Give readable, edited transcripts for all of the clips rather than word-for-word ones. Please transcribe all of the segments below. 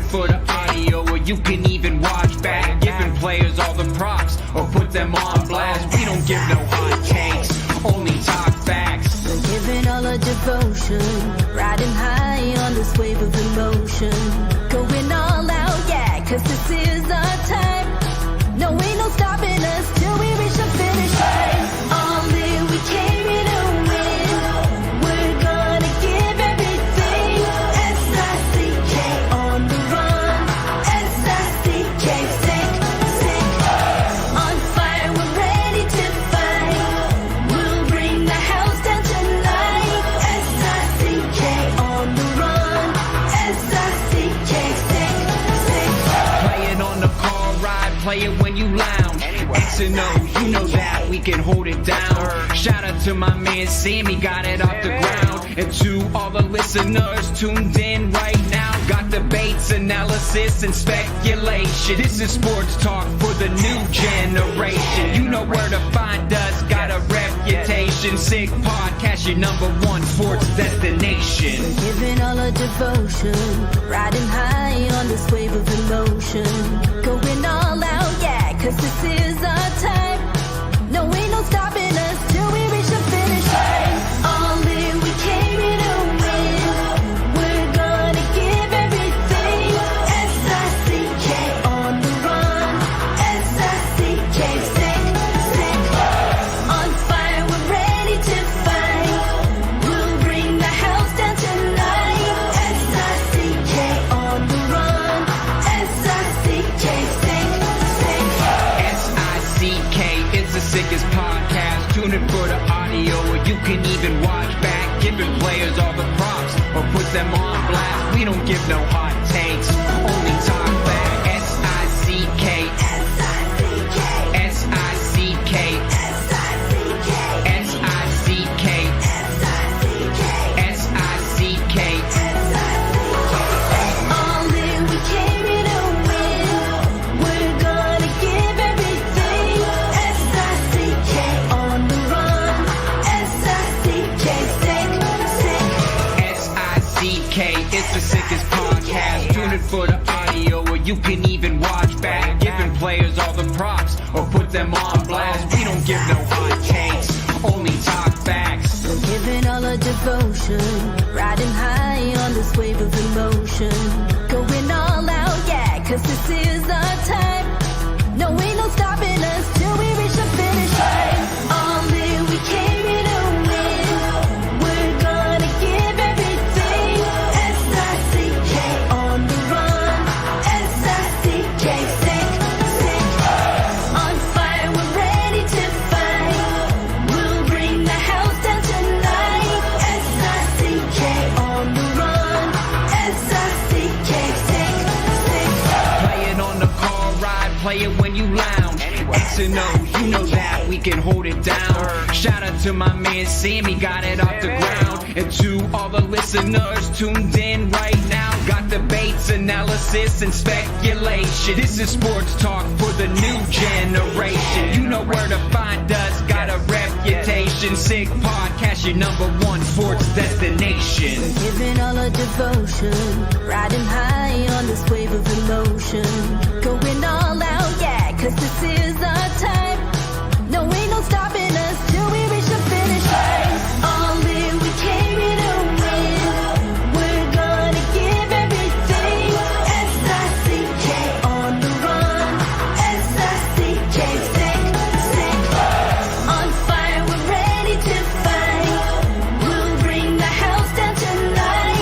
for the audio, or you can even watch back. Giving players all the props, or put them on blast. We don't give no hot takes, only talk facts. We're giving all our devotion, riding high on this wave of emotion. Going all out, yeah, cause this is our time. No, ain't no stopping us till we reach the finish line. All in, we came here to win. We're gonna give everything. S-I-C-K on the run. S-I-C-K, sick, sick. On fire, we're ready to fight. We'll bring the house down tonight. S-I-C-K on the run. S-I-C-K, sick, sick. Playing on the car ride, play it when you lounge. X and O, you know that we can hold it down. Shout out to my man Sammy, got it off the ground. And to all the listeners tuned in right now, got debates, analysis, and speculation. This is sports talk for the new generation. You know where to find us, got a reputation. Sick podcast, your #1 sports destination. We're giving all our devotion, riding high on this wave of emotion. Going all out, yeah, cause this is our time. No, ain't no stopping us till we reach the finish line. All in, we came here to win. We're gonna give everything. S-I-C-K on the run. S-I-C-K, sick, sick. On fire, we're ready to fight. We'll bring the house down tonight. S-I-C-K on the run. S-I-C-K, sick, sick. S-I-C-K, it's the sickest podcast. Tune in for the audio, or you can even watch back. Giving players all the props, or put them on blast. We don't give no hot takes, only talk back. S-I-C-K, S-I-C-K, S-I-C-K, S-I-C-K, S-I-C-K, S-I-C-K, S-I-C-K. all in, we came here to win. We're gonna give everything. S-I-C-K on the run. S-I-C-K, sick, sick. S-I-C-K, it's the sickest podcast. Tune in for the audio, or you can even watch back. Giving players all the props, or put them on blast. We don't give no hot takes, only talk facts. We're giving all our devotion, riding high on this wave of emotion. Going all out, yeah, cause this is our time. No, ain't no stopping us till we reach the finish line. All in, we came here to win. We're gonna give everything. S-I-C-K on the run. S-I-C-K, sick, sick. On fire, we're ready to fight. We'll bring the house down tonight. S-I-C-K on the run. S-I-C-K, sick, sick. Playing on the car ride, play it when you lounge. X and O, you know that we can hold it down. Shout out to my man Sammy, got it off the ground. And to all the listeners tuned in right now, got debates, analysis, and speculation. This is sports talk for the new generation. You know where to find us, got a reputation. Sick podcast, your #1 sports destination. We're giving all our devotion, riding high on this wave of emotion. Going all out, yeah, cause this is our time. No, ain't no stopping us till we reach the finish line. All in, we came here to win. We're gonna give everything. S-I-C-K on the run. S-I-C-K, sick, sick. On fire, we're ready to fight. We'll bring the house down tonight.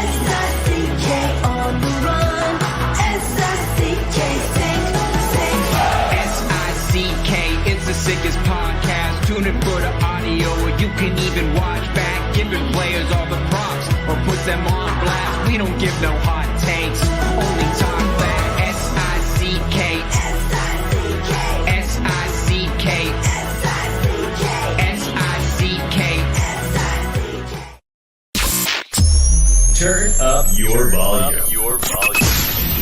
S-I-C-K on the run. S-I-C-K, sick, sick. S-I-C-K, it's the sickest podcast. Tune in for the audio, or you can even watch back. Giving players all the props, or put them on blast. We don't give no hot takes, only talk back. S-I-C-K, S-I-C-K, S-I-C-K, S-I-C-K, S-I-C-K. S-I-C-K. Turn up your volume.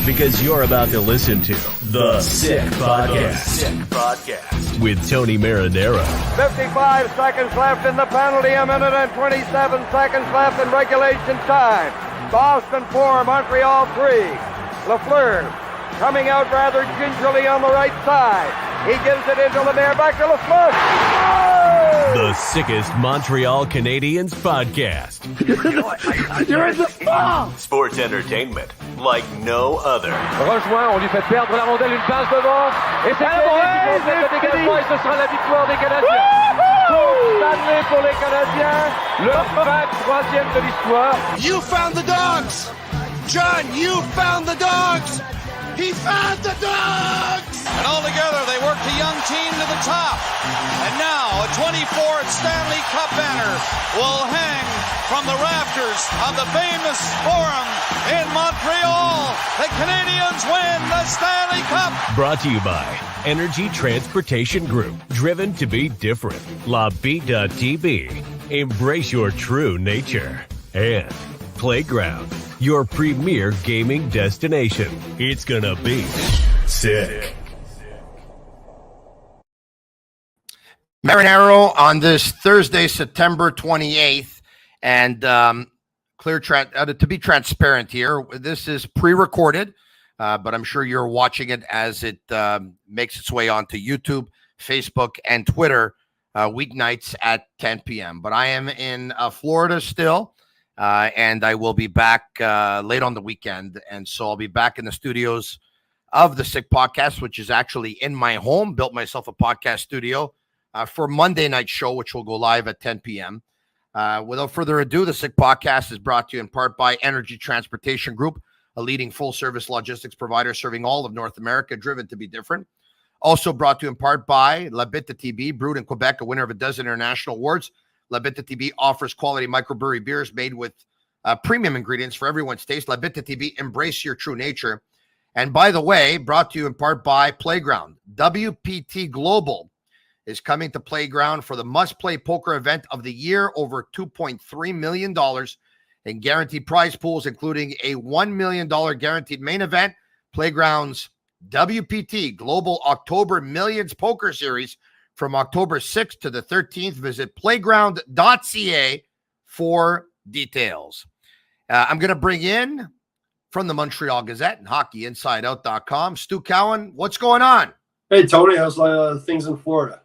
Because you're about to listen to The Sick Podcast. With Tony Marinaro. 55 seconds left in the penalty, a minute and 27 seconds left in regulation time. Boston 4, Montreal 3. Lafleur coming out rather gingerly on the right side. He gives it into Lemaire, back to Lafleur. Oh! The sickest Montreal Canadiens podcast. You're in the ball! Sports entertainment like no other. Rejoint, on lui fait perdre la rondelle, une passe devant. Et c'est le dégagement et ce sera la victoire des Canadiens. Coupe Stanley pour les Canadiens. Le 23e de l'histoire. You found the dogs! John, you found the dogs! He found the dogs! And all together, they worked a young team to the top. And now, a 24th Stanley Cup banner will hang from the rafters of the famous Forum in Montreal. The Canadiens win the Stanley Cup! Brought to you by Energy Transportation Group. Driven to be different. Bittt. Embrace your true nature. And Playground, your premier gaming destination. It's gonna be sick. Marinaro on this Thursday, September 28th, and to be transparent here, this is pre-recorded, but I'm sure you're watching it as it makes its way onto YouTube, Facebook, and Twitter weeknights at 10 p.m. But I am in Florida still. And I will be back late on the weekend. And so I'll be back in the studios of the Sick Podcast, which is actually in my home. Built myself a podcast studio for Monday night show, which will go live at 10 p.m. Without further ado, the Sick Podcast is brought to you in part by Energy Transportation Group, a leading full-service logistics provider serving all of North America, driven to be different. Also brought to you in part by Bittt Tibi, brewed in Quebec, a winner of a dozen international awards. Bittt Tibi offers quality microbrewery beers made with premium ingredients for everyone's taste. Bittt Tibi, embrace your true nature. And by the way, brought to you in part by Playground. WPT Global is coming to Playground for the must-play poker event of the year. Over $2.3 million in guaranteed prize pools, including a $1 million guaranteed main event. Playground's WPT Global October Millions Poker Series from October 6th to the 13th. Visit playground.ca for details. I'm going to bring in from the Montreal Gazette and hockeyinsideout.com, Stu Cowan. What's going on? Hey, Tony. How's things in Florida?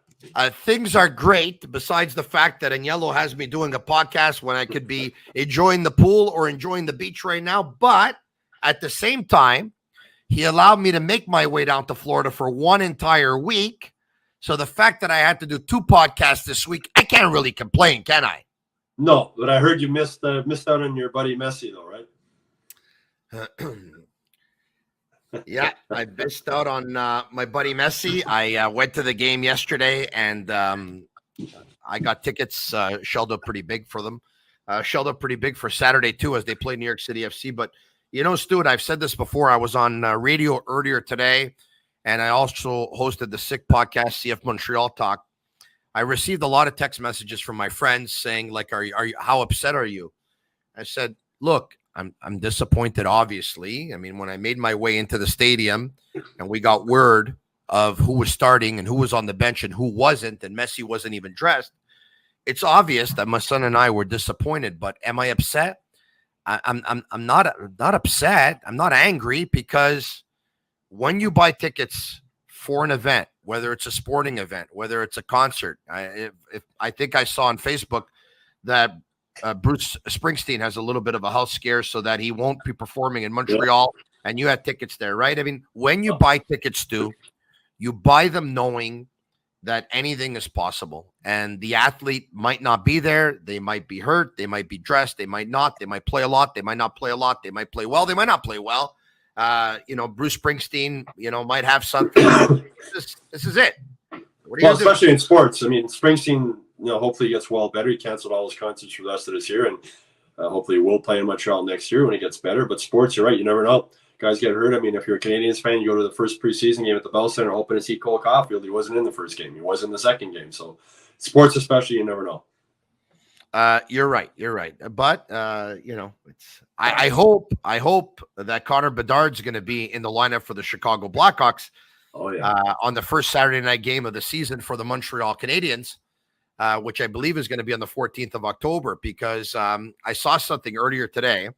Things are great, besides the fact that Agnello has me doing a podcast when I could be enjoying the pool or enjoying the beach right now. But at the same time, he allowed me to make my way down to Florida for one entire week. So the fact that I had to do two podcasts this week, I can't really complain, can I? No, but I heard you missed out on your buddy Messi, though, right? Yeah, I missed out on my buddy Messi. I went to the game yesterday, and I got tickets shelled up pretty big for them. Shelled up pretty big for Saturday, too, as they play New York City FC. But, you know, Stuart, I've said this before. I was on radio earlier today. And I also hosted the Sick Podcast, CF Montreal Talk. I received a lot of text messages from my friends saying, like, are you how upset are you? I said, look, I'm disappointed, obviously. I mean, when I made my way into the stadium and we got word of who was starting and who was on the bench and who wasn't, and Messi wasn't even dressed, it's obvious that my son and I were disappointed. But am I upset? I'm not upset. I'm not angry, because when you buy tickets for an event, whether it's a sporting event, whether it's a concert, I think I saw on Facebook that Bruce Springsteen has a little bit of a health scare so that he won't be performing in Montreal, and you had tickets there, right? I mean, when you buy tickets, Stu, you buy them knowing that anything is possible, and the athlete might not be there. They might be hurt. They might be dressed. They might not. They might play a lot. They might not play a lot. They might play well. They might not play well. Bruce Springsteen, might have something. This is it. What are you especially in sports. I mean, Springsteen, hopefully he gets well better. He canceled all his concerts for the rest of this year, and hopefully he will play in Montreal next year when he gets better. But sports, you're right. You never know. Guys get hurt. I mean, if you're a Canadiens fan, you go to the first preseason game at the Bell Center hoping to see Cole Caulfield. He wasn't in the first game. He was in the second game. So sports especially, you never know. You're right. But, I hope that Connor Bedard's going to be in the lineup for the Chicago Blackhawks on the first Saturday night game of the season for the Montreal Canadiens, which I believe is going to be on the 14th of October, because I saw something earlier today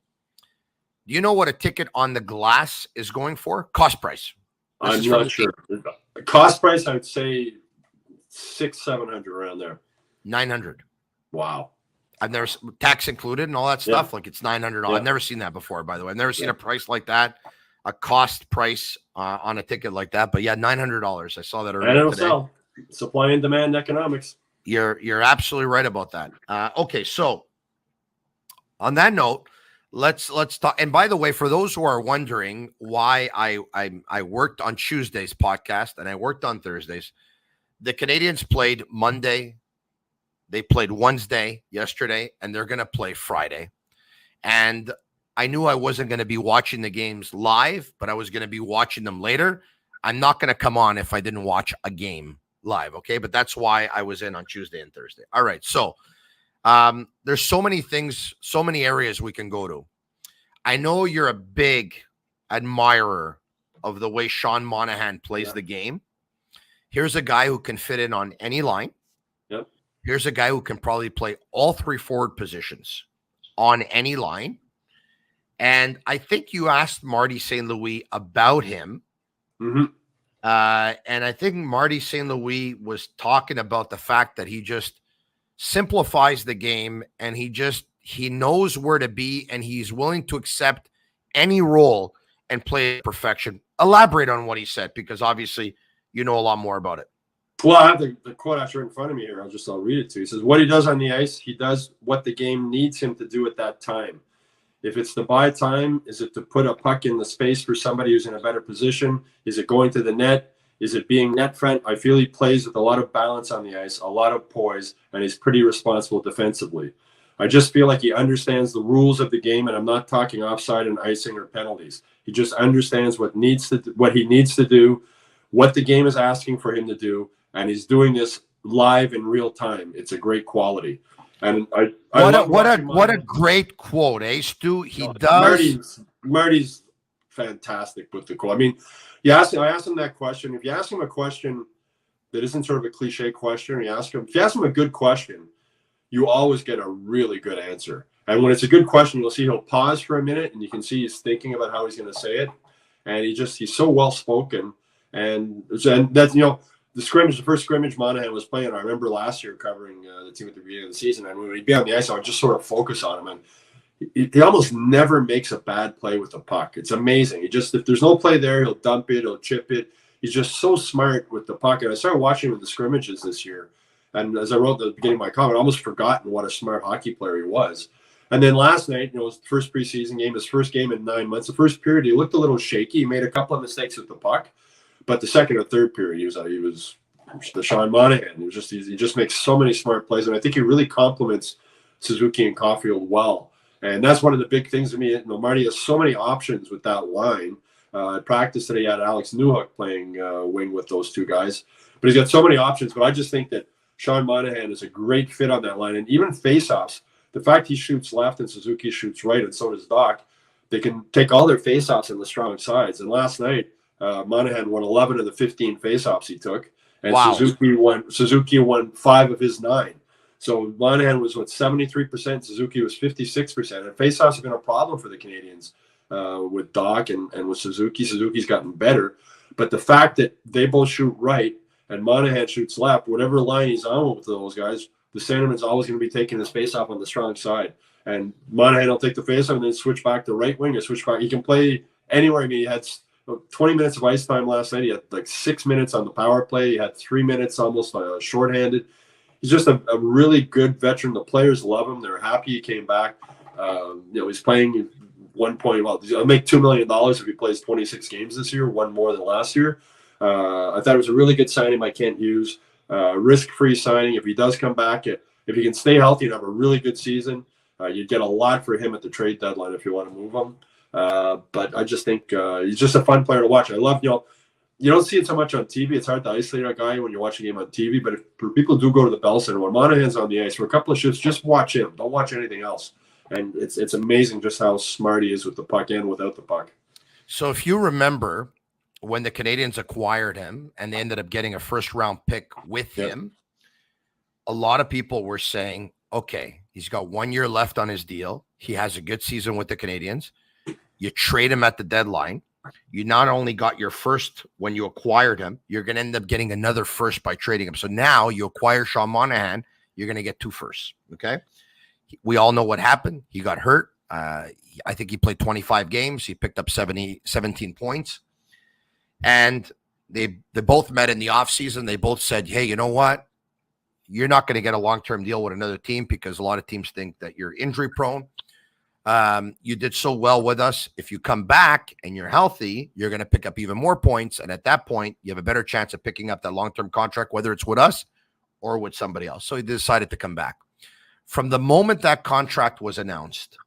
Do you know what a ticket on the glass is going for? Cost price. I'm not sure. Cost price, I would say $600-700 around there. 900. Wow. I've never, tax included and all that stuff. Yeah. Like it's $900. Yeah. I've never seen that before, by the way. I've never seen a price like that, a cost price on a ticket like that. But yeah, $900. I saw that earlier today. Sell. Supply and demand economics. You're absolutely right about that. Okay, so on that note, let's talk. And by the way, for those who are wondering why I worked on Tuesday's podcast and I worked on Thursdays, the Canadians played Monday, they played Wednesday yesterday, and they're going to play Friday. And I knew I wasn't going to be watching the games live, but I was going to be watching them later. I'm not going to come on if I didn't watch a game live, okay? But that's why I was in on Tuesday and Thursday. All right, so there's so many things, so many areas we can go to. I know you're a big admirer of the way Sean Monahan plays the game. Here's a guy who can fit in on any line. Yep. Here's a guy who can probably play all three forward positions on any line. And I think you asked Marty St. Louis about him. Mm-hmm. And I think Marty St. Louis was talking about the fact that he just simplifies the game and he knows where to be and he's willing to accept any role and play perfection. Elaborate on what he said, because obviously you know a lot more about it. Well, I have the quote after in front of me here. I'll read it to you. He says, what he does on the ice, he does what the game needs him to do at that time. If it's to buy time, is it to put a puck in the space for somebody who's in a better position? Is it going to the net? Is it being net front? I feel he plays with a lot of balance on the ice, a lot of poise, and he's pretty responsible defensively. I just feel like he understands the rules of the game, and I'm not talking offside and icing or penalties. He just understands what he needs to do, what the game is asking for him to do, and he's doing this live in real time. It's a great quality. And what a great quote, eh, Stu? He does. Marty's fantastic with the quote. I mean, I asked him that question. If you ask him a question that isn't sort of a cliche question, if you ask him a good question, you always get a really good answer. And when it's a good question, you'll see he'll pause for a minute, and you can see he's thinking about how he's going to say it. And he's so well spoken. And that's the first scrimmage Monahan was playing. I remember last year covering the team at the beginning of the season, and when he'd be on the ice, I would just sort of focus on him. And he almost never makes a bad play with the puck. It's amazing. If there's no play there, he'll dump it, he'll chip it. He's just so smart with the puck. And I started watching with the scrimmages this year. And as I wrote at the beginning of my comment, I almost forgotten what a smart hockey player he was. And then last night, it was the first preseason game, his first game in 9 months. The first period, he looked a little shaky. He made a couple of mistakes with the puck. But the second or third period, he was the Sean Monahan. He just makes so many smart plays. And I think he really complements Suzuki and Caulfield well. And that's one of the big things to me. Marty has so many options with that line. At practice today, he had Alex Newhook playing wing with those two guys. But he's got so many options. But I just think that Sean Monahan is a great fit on that line. And even faceoffs, the fact he shoots left and Suzuki shoots right, and so does Doc, they can take all their faceoffs in the strong sides. And last night, Monahan won 11 of the 15 faceoffs he took. And wow. Suzuki won 5 of his 9. So Monahan was 73%, Suzuki was 56%. And faceoffs have been a problem for the Canadians with Doc and with Suzuki. Suzuki's gotten better. But the fact that they both shoot right and Monahan shoots left, whatever line he's on with those guys, the centerman's always going to be taking his faceoff on the strong side. And Monahan will take the faceoff and then switch back to right wing or switch back. He can play anywhere. I mean, he had 20 minutes of ice time last night. He had like 6 minutes on the power play. He had 3 minutes almost shorthanded. He's just a really good veteran. The players love him. They're happy he came back. He's playing he'll make $2 million if he plays 26 games this year, one more than last year. I thought it was a really good signing by Kent Hughes. Risk-free signing. If he does come back, if he can stay healthy and have a really good season, you'd get a lot for him at the trade deadline if you want to move him. But I just think he's just a fun player to watch. I love, you don't see it so much on TV. It's hard to isolate a guy when you're watching a game on TV. But for people who do go to the Bell Center, when Monahan's on the ice for a couple of shifts, just watch him. Don't watch anything else. And it's amazing just how smart he is with the puck and without the puck. So if you remember when the Canadians acquired him and they ended up getting a first-round pick with him, a lot of people were saying, okay, he's got 1 year left on his deal. He has a good season with the Canadians. you trade him at the deadline. You not only got your first when you acquired him, you're going to end up getting another first by trading him. So now you acquire Sean Monahan, you're going to get 2 firsts. Okay. We all know what happened. He got hurt. I think he played 25 games. He picked up 17 points. And they both met in the offseason. They both said, hey, you know what? You're not going to get a long-term deal with another team because a lot of teams think that you're injury prone. You did so well with us. If you come back and you're healthy, you're going to pick up even more points. And at that point, you have a better chance of picking up that long-term contract, whether it's with us or with somebody else. So he decided to come back. From the moment that contract was announced,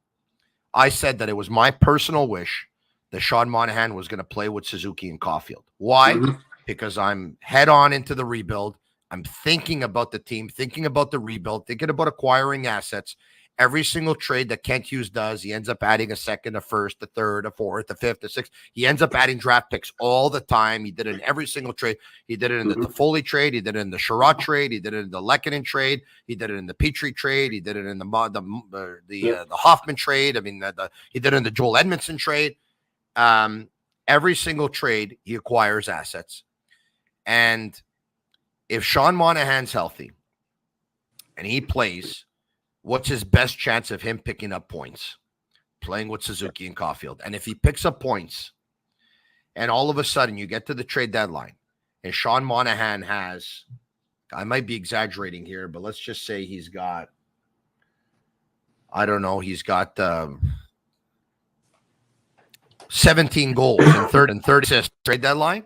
I said that it was my personal wish that Sean Monahan was going to play with Suzuki and Caulfield. Why? Mm-hmm. Because I'm head on into the rebuild. I'm thinking about the team, thinking about the rebuild, thinking about acquiring assets. Every single trade that Kent Hughes does, he ends up adding a second, a first, a third, a fourth, a fifth, a sixth. He ends up adding draft picks all the time. He did it in every single trade. He did it in the Toffoli trade. He did it in the Sherratt trade. He did it in the Lehkonen trade. He did it in the Petrie trade. He did it in the Hoffman trade. I mean, he did it in the Joel Edmondson trade. Every single trade, he acquires assets. And if Sean Monahan's healthy and he plays, what's his best chance of him picking up points? Playing with Suzuki and Caulfield. And if he picks up points and all of a sudden you get to the trade deadline and Sean Monahan has, I might be exaggerating here, but let's just say he's got, I don't know, he's got 17 goals and 30 assists trade deadline.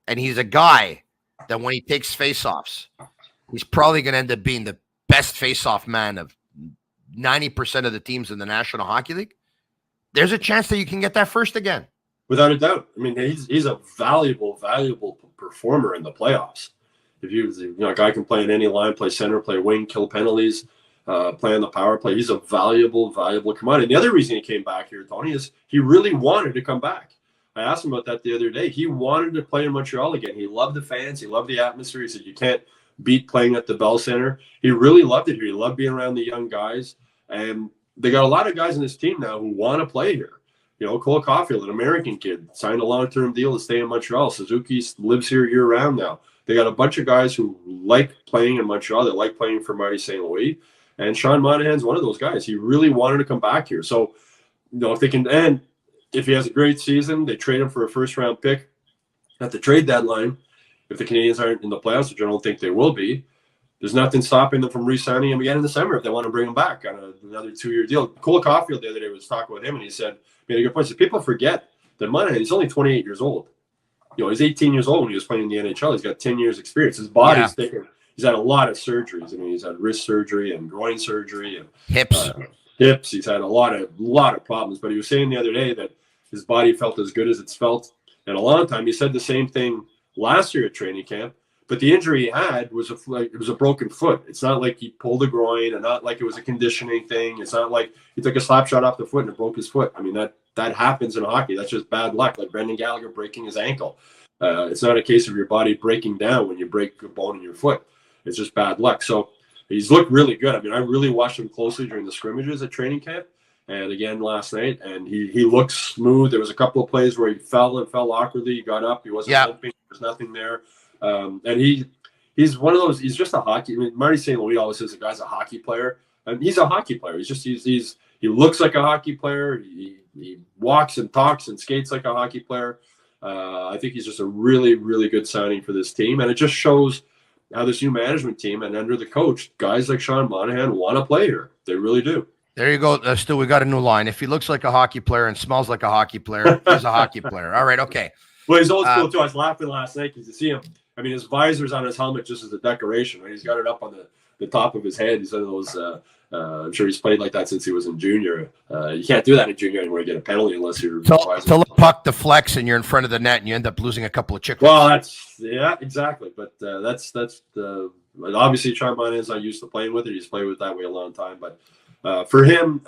And he's a guy that when he takes faceoffs, he's probably going to end up being the best face-off man of 90% of the teams in the National Hockey League. There's a chance that you can get that first again. Without a doubt. I mean, he's a valuable performer in the playoffs. If a guy can play in any line, play center, play wing, kill penalties, play on the power play. He's a valuable commodity. And the other reason he came back here, Tony, is he really wanted to come back. I asked him about that the other day. He wanted to play in Montreal again. He loved the fans. He loved the atmosphere. He said, you can't beat playing at the Bell Center. He really loved it here. He loved being around the young guys. And they got a lot of guys in this team now who want to play here. You know, Cole Caulfield, an American kid, signed a long-term deal to stay in Montreal. Suzuki lives here year-round now. They got a bunch of guys who like playing in Montreal. They like playing for Marty St. Louis. And Sean Monahan's one of those guys. He really wanted to come back here. So, you know, if they can, and if he has a great season, they trade him for a first-round pick at the trade deadline. If the Canadians aren't in the playoffs, which I don't think they will be, there's nothing stopping them from re-signing him again in the summer if they want to bring him back on another 2-year deal. Cole Caulfield the other day was talking with him, and he said, made a good point. So people forget that Monahan, he's only 28 years old. You know, he's 18 years old when he was playing in the NHL. He's got 10 years experience. His body's taken. He's had a lot of surgeries. I mean, he's had wrist surgery and groin surgery and hips. He's had a lot of problems. But he was saying the other day that his body felt as good as it's felt in a long time. He said the same thing last year at training camp. But the injury he had was a broken foot. It's not like he pulled a groin, and not like it was a conditioning thing. It's not like he took a slap shot off the foot and it broke his foot. I mean, that happens in hockey. That's just bad luck, like Brendan Gallagher breaking his ankle. It's not a case of your body breaking down when you break a bone in your foot. It's just bad luck. So he's looked really good. I mean, I really watched him closely during the scrimmages at training camp and again last night, and he looked smooth. There was a couple of plays where he fell awkwardly. He got up. He wasn't limping. There was nothing there. And he's one of those. He's just a hockey. I mean, Marty St. Louis always says the guy's a hockey player, and he's a hockey player. He looks like a hockey player. He walks and talks and skates like a hockey player. I think he's just a really, really good signing for this team, and it just shows how this new management team and under the coach, guys like Sean Monahan want to play here. They really do. There you go, Stu. We got a new line. If he looks like a hockey player and smells like a hockey player, he's a hockey player. All right, okay. Well, he's old school too. I was laughing last night because you see him. I mean, his visor's on his helmet just as a decoration, right? He's got it up on the top of his head. He's one of those. I'm sure he's played like that since he was in junior. You can't do that in junior anymore. You get a penalty unless you're. Till the puck deflects and you're in front of the net and you end up losing a couple of chicklets. Well, exactly. But that's obviously Sean Monahan's not used to playing with it. He's played with it that way a long time. But for him,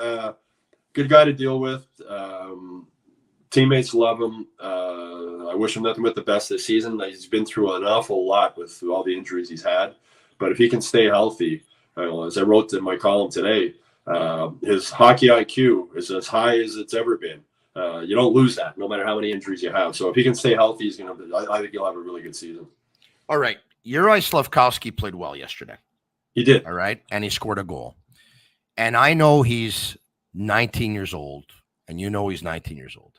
good guy to deal with. Teammates love him. I wish him nothing but the best this season. He's been through an awful lot with all the injuries he's had. But if he can stay healthy, as I wrote in my column today, his hockey IQ is as high as it's ever been. You don't lose that, no matter how many injuries you have. So if he can stay healthy, he's going to. I think he'll have a really good season. All right, Juraj Slafkovsky played well yesterday. He did. All right, and he scored a goal. And I know he's 19 years old, and you know he's 19 years old.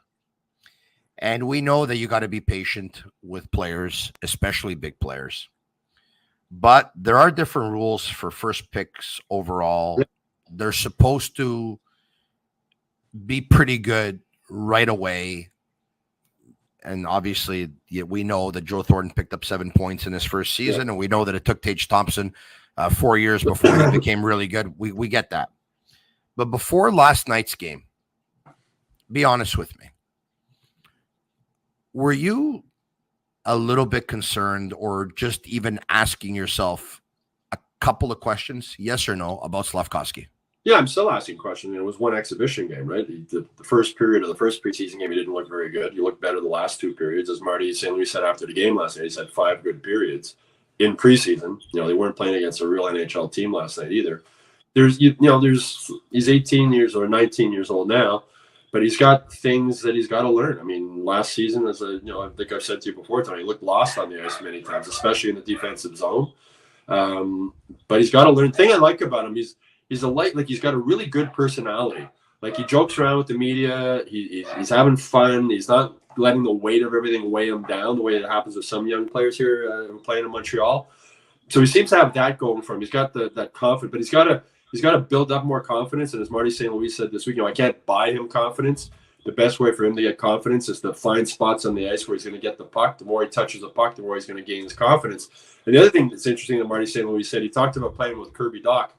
And we know that you got to be patient with players, especially big players. But there are different rules for first picks overall. Yep. They're supposed to be pretty good right away. And obviously, we know that Joe Thornton picked up 7 points in his first season, and we know that it took Tage Thompson 4 years before he became really good. We get that. But before last night's game, be honest with me. Were you a little bit concerned or just even asking yourself a couple of questions, yes or no, about Slafkovsky? Yeah, I'm still asking questions. It was one exhibition game, right? The first period of the first preseason game, he didn't look very good. You looked better the last 2 periods. As Marty St. Louis said after the game last night, he's had 5 good periods in preseason. They weren't playing against a real NHL team last night either. He's 18 years or 19 years old now, but he's got things that he's got to learn. I mean, last season, I think I've said to you before, Tony, he looked lost on the ice many times, especially in the defensive zone. But he's got to learn. The thing I like about him, he's got a really good personality. Like, he jokes around with the media. He's having fun. He's not letting the weight of everything weigh him down the way it happens with some young players here playing in Montreal. So he seems to have that going for him. He's got that confidence, but he's got to build up more confidence. And as Marty St. Louis said this week, I can't buy him confidence. The best way for him to get confidence is to find spots on the ice where he's going to get the puck. The more he touches the puck, the more he's going to gain his confidence. And the other thing that's interesting that Marty St. Louis said, he talked about playing with Kirby Dach.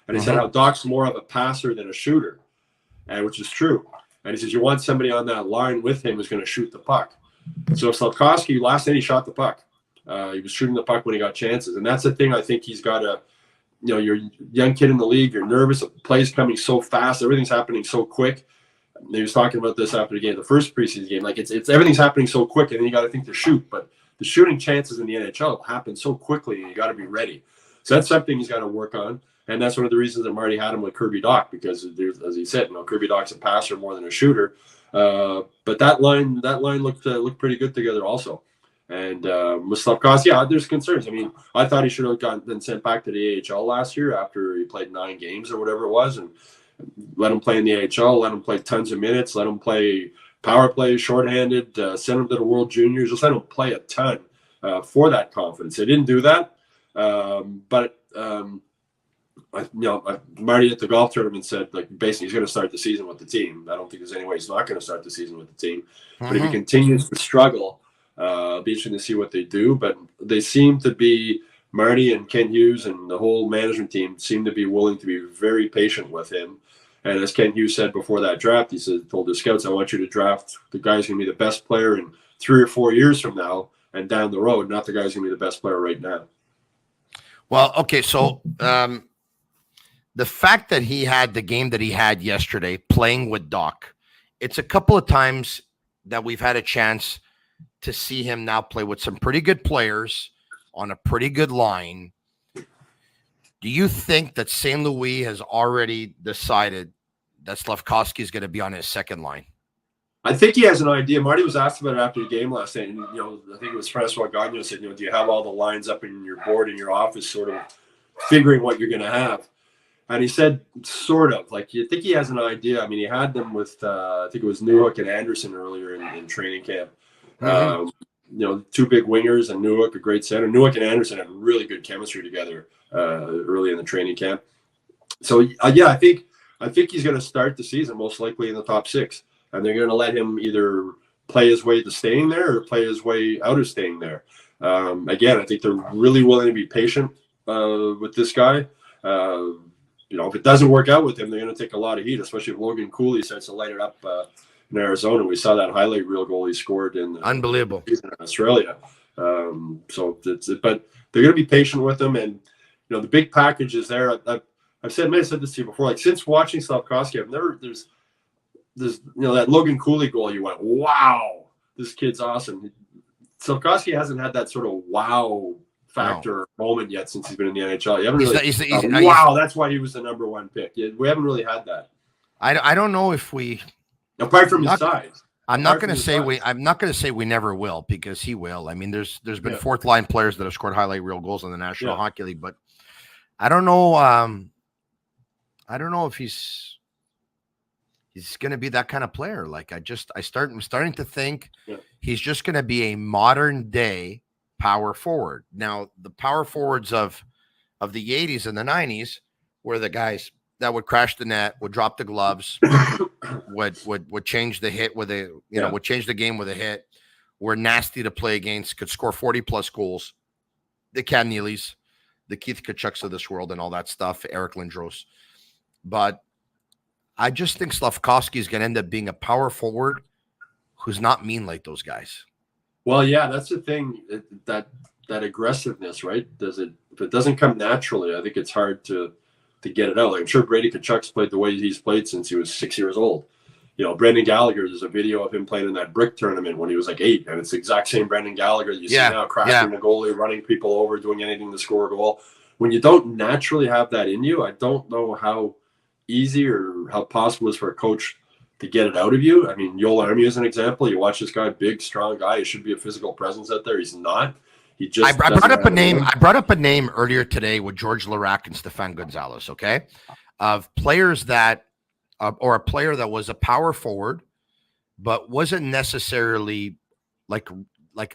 And he said how Doc's more of a passer than a shooter, and which is true. And he says you want somebody on that line with him who's going to shoot the puck. So Slafkovsky, last night he shot the puck. He was shooting the puck when he got chances. And that's the thing I think he's got to, you're a young kid in the league, you're nervous, the play's coming so fast, everything's happening so quick. And he was talking about this after the game, the first preseason game. Like, it's everything's happening so quick, and then you got to think to shoot. But the shooting chances in the NHL happen so quickly, and you got to be ready. So that's something he's got to work on. And that's one of the reasons that Marty had him with Kirby Dach, because as he said, Kirby Dach's a passer more than a shooter. But that line looked pretty good together also. And with Slafkovsky, there's concerns. I mean, I thought he should have been sent back to the AHL last year after he played 9 games or whatever it was, and let him play in the AHL, let him play tons of minutes, let him play power play, shorthanded, send him to the World Juniors, just let him play a ton for that confidence. They didn't do that, but Marty at the golf tournament said, like, basically he's going to start the season with the team. I don't think there's any way he's not going to start the season with the team. But if he continues to struggle, it'll be interesting to see what they do. But they seem to be, Marty and Kent Hughes and the whole management team seem to be willing to be very patient with him. And as Kent Hughes said before that draft, he told the scouts, I want you to draft the guy who's going to be the best player in 3 or 4 years from now and down the road, not the guy who's going to be the best player right now. Well, okay, so the fact that he had the game that he had yesterday playing with Doc, it's a couple of times that we've had a chance to see him now play with some pretty good players on a pretty good line. Do you think that St. Louis has already decided that Slafkovsky is going to be on his second line? I think he has an idea. Marty was asked about it after the game last night, and I think it was Francois Gagnon said, do you have all the lines up in your board in your office, sort of figuring what you're going to have? And he said, sort of. Like, you think he has an idea. I mean, he had them with, I think it was Newhook and Anderson earlier in training camp. 2 big wingers, and Newhook, a great center. Newhook and Anderson had really good chemistry together early in the training camp. So, I think he's going to start the season most likely in the top 6. And they're going to let him either play his way to staying there or play his way out of staying there. Again, I think they're really willing to be patient with this guy. If it doesn't work out with him, they're going to take a lot of heat, especially if Logan Cooley starts to light it up in Arizona. We saw that highlight reel goal he scored in unbelievable in Australia. But they're going to be patient with him, and the big package is there. I may have said this to you before. Like, since watching Slafkovsky, there's that Logan Cooley goal. You went, wow, this kid's awesome. Slafkovsky hasn't had that sort of wow factor moment yet since he's been in the NHL. You haven't really. Wow, that's why he was the number 1 pick. We haven't really had that. I don't know if we Apart from his size. I'm not going to say we never will, because he will. I mean, there's been fourth line players that have scored highlight reel goals in the National Hockey League, but I don't know. I don't know if he's going to be that kind of player. Like I'm starting to think he's just going to be a modern day power forward. Now, the power forwards of the 80s and the 90s were the guys that would crash the net, would drop the gloves, would change the hit with a, would change the game with a hit, were nasty to play against, could score 40 plus goals. The Cam Neelys, the Keith Kachucks of this world and all that stuff, Eric Lindros. But I just think Slafkovsky is going to end up being a power forward who's not mean like those guys. Well, yeah, that's the thing, that aggressiveness, right? If it doesn't come naturally, I think it's hard to get it out. Like, I'm sure Brady Tkachuk's played the way he's played since he was 6 years old. Brendan Gallagher, there's a video of him playing in that brick tournament when he was like 8, and it's the exact same Brendan Gallagher that you see now, crashing the goalie, running people over, doing anything to score a goal. When you don't naturally have that in you, I don't know how easy or how possible it is for a coach to get it out of you. I mean, Joel Armia is an example. You watch this guy, big, strong guy. He should be a physical presence out there. He's not. He just. I brought up a name. I brought up a name earlier today with George Larac and Stefan Gonzalez. Okay, of players that, or a player that was a power forward, but wasn't necessarily like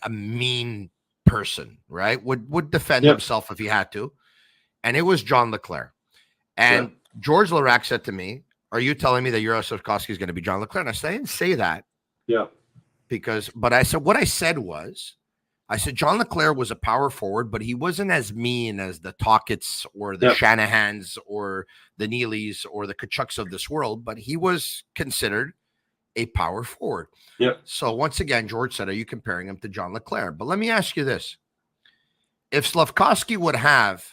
a mean person. Right? Would defend himself if he had to, and it was John Leclerc. And George Larac said to me, "Are you telling me that Juraj Slafkovsky is going to be John Leclerc?" And I said, "I didn't say that." Yeah. But I said, what I said was, I said, John Leclerc was a power forward, but he wasn't as mean as the Tocketts or the Shanahans or the Neelys or the Kachucks of this world, but he was considered a power forward. Yeah. So once again, George said, are you comparing him to John Leclerc? But let me ask you this. If Slafkovsky would have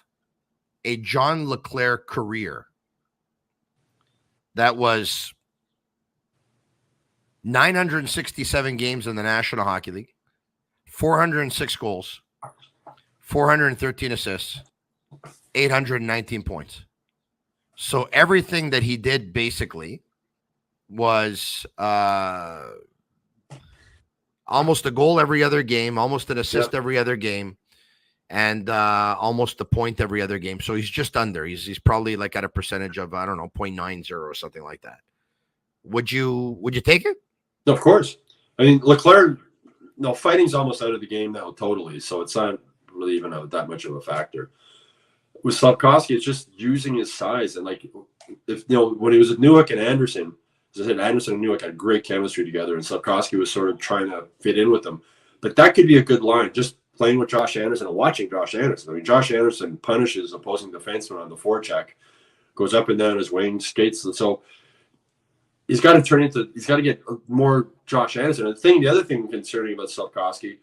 a John Leclerc career that was 967 games in the National Hockey League, 406 goals, 413 assists, 819 points. So everything that he did basically was almost a goal every other game, almost an assist every other game, and almost a point every other game. So he's just under. He's probably like at a percentage of, I don't know, 0.90 or something like that. Would you take it? Of course. I mean, Leclerc, fighting's almost out of the game now totally, so it's not really even that much of a factor. With Slafkovsky, it's just using his size. And like, if when he was at Newark and Anderson, as I said, Anderson and Newark had great chemistry together, and Slafkovsky was sort of trying to fit in with them. But that could be a good line, just playing with Josh Anderson and watching Josh Anderson. I mean, Josh Anderson punishes opposing defensemen on the forecheck, goes up and down his wing, skates. So he's got to get more Josh Anderson. And the other thing concerning about Slafkovsky,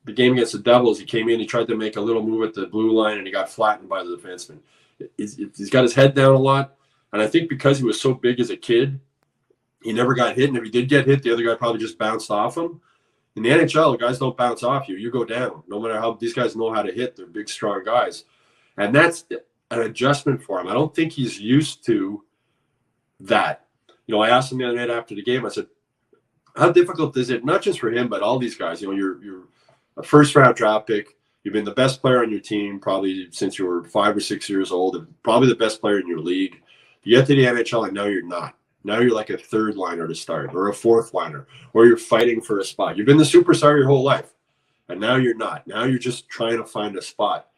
the game against the Devils, he came in, he tried to make a little move at the blue line, and he got flattened by the defenseman. He's got his head down a lot. And I think because he was so big as a kid, he never got hit. And if he did get hit, the other guy probably just bounced off him. In the NHL, guys don't bounce off you. You go down. No matter how these guys know how to hit, they're big, strong guys. And that's an adjustment for him. I don't think he's used to that. I asked him the other night after the game, I said, how difficult is it, not just for him, but all these guys? You're a first-round draft pick. You've been the best player on your team probably since you were 5 or 6 years old, and probably the best player in your league. You get to the NHL, and now you're not. Now you're like a third liner to start, or a fourth liner, or you're fighting for a spot. You've been the superstar your whole life, and now you're not. Now you're just trying to find a spot.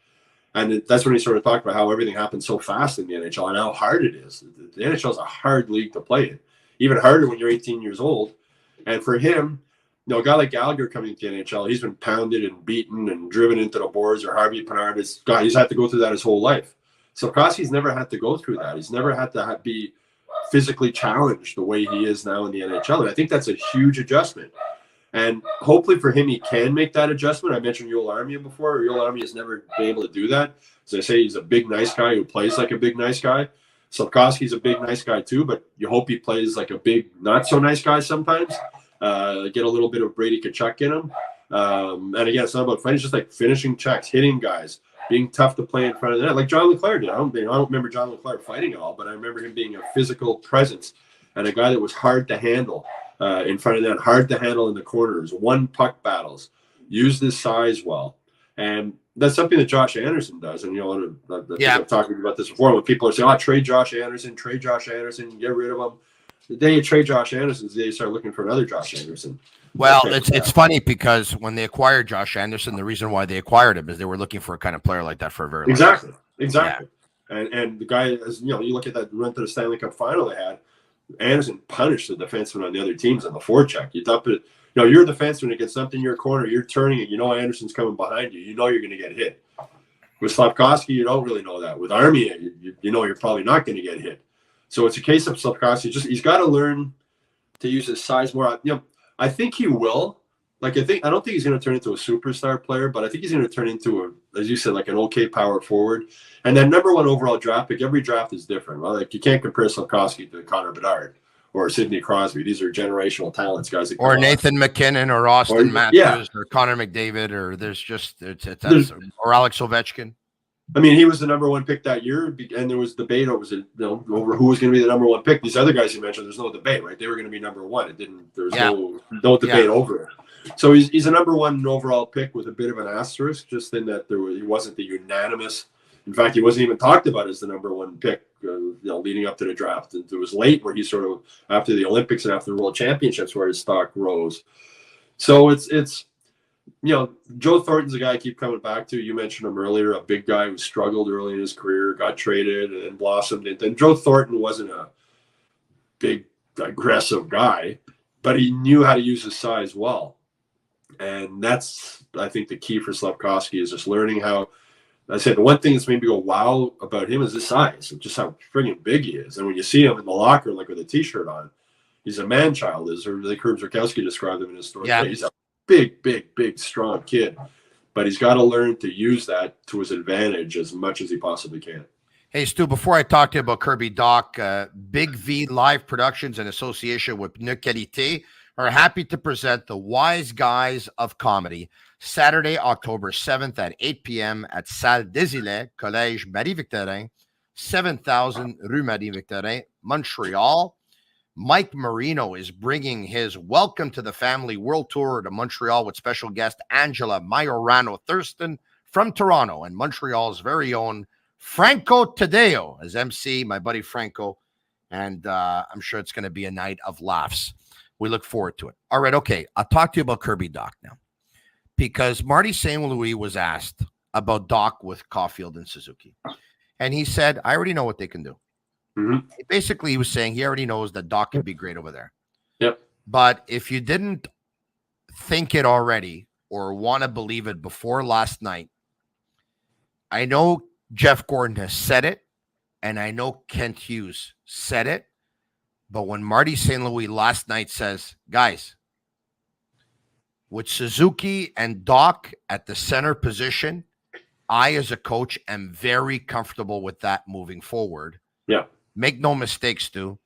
And that's when he sort of talked about how everything happens so fast in the NHL and how hard it is. The NHL is a hard league to play in, even harder when you're 18 years old. And for him, a guy like Gallagher coming into the NHL, he's been pounded and beaten and driven into the boards, or Harvey Pinard. He's had to go through that his whole life. Slafkovsky's never had to go through that. He's never had to be physically challenged the way he is now in the NHL. And I think that's a huge adjustment. And hopefully for him, he can make that adjustment. I mentioned Joel Armia before. Joel Armia has never been able to do that. As I say, he's a big, nice guy who plays like a big, nice guy. Slafkovsky's a big, nice guy too, but you hope he plays like a big, not so nice guy sometimes. Get a little bit of Brady Tkachuk in him. And again, it's not about fighting. It's just like finishing checks, hitting guys, being tough to play in front of the net, like John Leclerc did. I don't remember John Leclerc fighting at all, but I remember him being a physical presence and a guy that was hard to handle. in front of that, hard to handle in the corners, one puck battles, use this size well. And that's something that Josh Anderson does. And, I've talked about this before when people are saying, trade Josh Anderson, get rid of him. The day you trade Josh Anderson, the day you start looking for another Josh Anderson. Well, it's funny because when they acquired Josh Anderson, the reason why they acquired him is they were looking for a kind of player like that for a very long time. Exactly. Yeah. And the guy, as you look at that run to the Stanley Cup final they had, Anderson punished the defenseman on the other teams on the forecheck. You dump it, you're a defenseman, it gets something in your corner, you're turning it, Anderson's coming behind you, you're going to get hit. With Slafkovsky, you don't really know that. With Army, you're probably not going to get hit. So it's a case of Slafkovsky. He's got to learn to use his size more. I think he will. I don't think he's going to turn into a superstar player, but I think he's going to turn into as you said, like an okay power forward. And that number 1 overall draft pick, every draft is different. Well, you can't compare Slafkovsky to Connor Bedard or Sidney Crosby. These are generational talents, guys. Or Nathan McKinnon or Austin Matthews or Connor McDavid or or Alex Ovechkin. I mean, he was the number 1 pick that year, and there was debate over who was going to be the number 1 pick. These other guys you mentioned, there's no debate, right? They were going to be number 1. There was no debate over it. So he's a number 1 overall pick with a bit of an asterisk, just in that he wasn't the unanimous. In fact, he wasn't even talked about as the number 1 pick, leading up to the draft. It was late where he sort of, after the Olympics and after the World Championships, where his stock rose. So it's. Joe Thornton's a guy I keep coming back to. You mentioned him earlier, a big guy who struggled early in his career, got traded, and then blossomed. And Joe Thornton wasn't a big, aggressive guy, but he knew how to use his size well. And that's, I think, the key for Slafkovsky is just learning how. I said the one thing that's made me go wow about him is his size, just how friggin' big he is. And when you see him in the locker, with a T-shirt on, he's a man-child, like Herb Zurkowski described him in his story. Yeah. He's a big, strong kid, but he's got to learn to use that to his advantage as much as he possibly can. Hey, Stu, before I talk to you about Kirby Doc, Big V Live Productions in association with Pneu Qualité are happy to present the Wise Guys of Comedy, Saturday, October 7th at 8 p.m. at Salle des Îlets, Collège Marie-Victorin, 7000 Rue Marie-Victorin, Montreal. Mike Marino is bringing his Welcome to the Family World Tour to Montreal with special guest Angela Majorano-Thurston from Toronto and Montreal's very own Franco Taddeo as MC, my buddy Franco. And I'm sure it's going to be a night of laughs. We look forward to it. All right, okay. I'll talk to you about Kirby Doc now. Because Marty St. Louis was asked about Doc with Caulfield and Suzuki. And he said, I already know what they can do. Mm-hmm. Basically, he was saying he already knows that Doc can be great over there. Yep. But if you didn't think it already or want to believe it before last night, I know Jeff Gordon has said it, and I know Kent Hughes said it. But when Marty St. Louis last night says, guys, with Suzuki and Doc at the center position, I, as a coach, am very comfortable with that moving forward. Yeah. Make no mistake, Stu.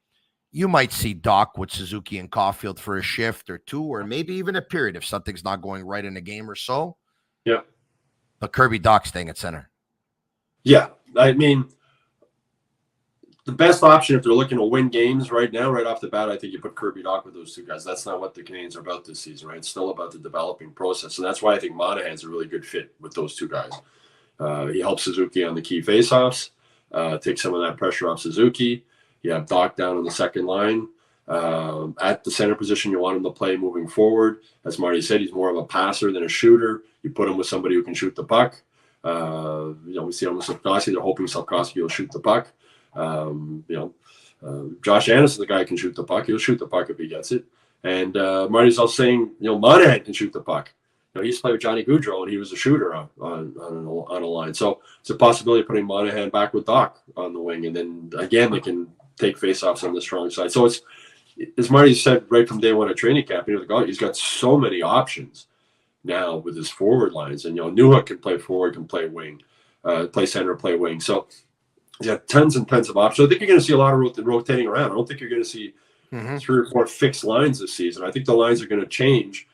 You might see Doc with Suzuki and Caulfield for a shift or two, or maybe even a period if something's not going right in a game or so. Yeah. But Kirby Doc staying at center. Yeah. I mean, the best option if they're looking to win games right now, right off the bat, I think you put Kirby Doc with those two guys. That's not what the Canadians are about this season, right? It's still about the developing process. And that's why I think Monahan's a really good fit with those two guys. He helps Suzuki on the key faceoffs. Take some of that pressure off Suzuki. You have Doc down on the second line. At the center position, you want him to play moving forward. As Marty said, he's more of a passer than a shooter. You put him with somebody who can shoot the puck. We see him with Slafkovsky. They're hoping Slafkovsky will shoot the puck. Josh Anderson, the guy who can shoot the puck. He'll shoot the puck if he gets it. And Marty's also saying, Monahan can shoot the puck. He used to play with Johnny Gaudreau, and he was a shooter on a line. So it's a possibility of putting Monahan back with Doc on the wing, and then again they can take faceoffs on the strong side. So it's, as Marty said right from day one at training camp, he's got so many options now with his forward lines, and Newhook can play forward, can play wing, play center, play wing. So he's got tons and tons of options. I think you're going to see a lot of rotating around. I don't think you're going to see 3 or 4 fixed lines this season. I think the lines are going to change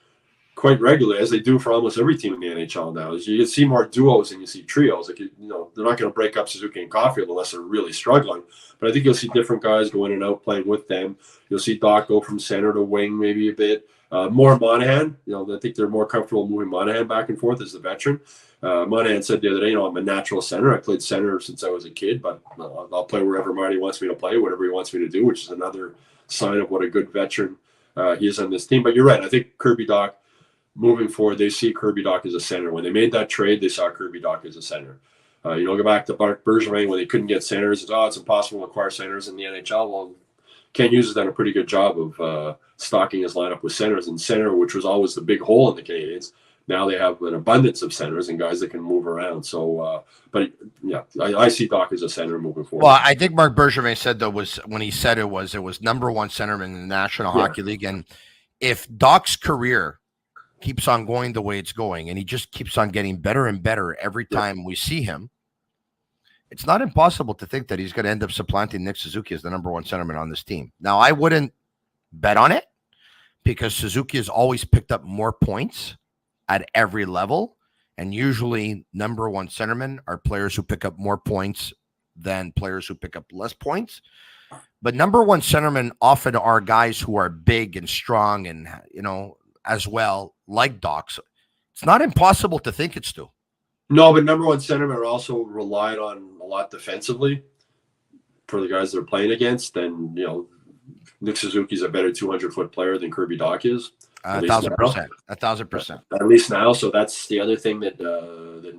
quite regularly, as they do for almost every team in the NHL now. Is you see more duos and you see trios. Like, they're not going to break up Suzuki and Caulfield unless they're really struggling. But I think you'll see different guys go in and out playing with them. You'll see Doc go from center to wing maybe a bit. More Monahan. I think they're more comfortable moving Monahan back and forth as the veteran. Monahan said the other day, I'm a natural center. I played center since I was a kid, but I'll play wherever Marty wants me to play, whatever he wants me to do, which is another sign of what a good veteran he is on this team. But you're right. I think Kirby Dach, moving forward, they see Kirby Dach as a center. When they made that trade, they saw Kirby Dach as a center. Go back to Marc Bergevin when they couldn't get centers. It's impossible to acquire centers in the NHL. Well, Ken Hughes has done a pretty good job of stocking his lineup with centers. And center, which was always the big hole in the Canadiens, now they have an abundance of centers and guys that can move around. So, I see Dach as a center moving forward. Well, I think Marc Bergevin said, though, when he said it was number one centerman in the National Hockey League. And if Dach's career keeps on going the way it's going, and he just keeps on getting better and better every time we see him, it's not impossible to think that he's going to end up supplanting Nick Suzuki as the number one centerman on this team. Now, I wouldn't bet on it because Suzuki has always picked up more points at every level, and usually number one centermen are players who pick up more points than players who pick up less points. But number one centermen often are guys who are big and strong and, as well, like Dach. It's not impossible to think it's Stu. No, but number one centermen are also relied on a lot defensively for the guys they're playing against. And, Nick Suzuki's a better 200-foot player than Kirby Dach is. 1,000%. 1,000%. At least now. So that's the other thing that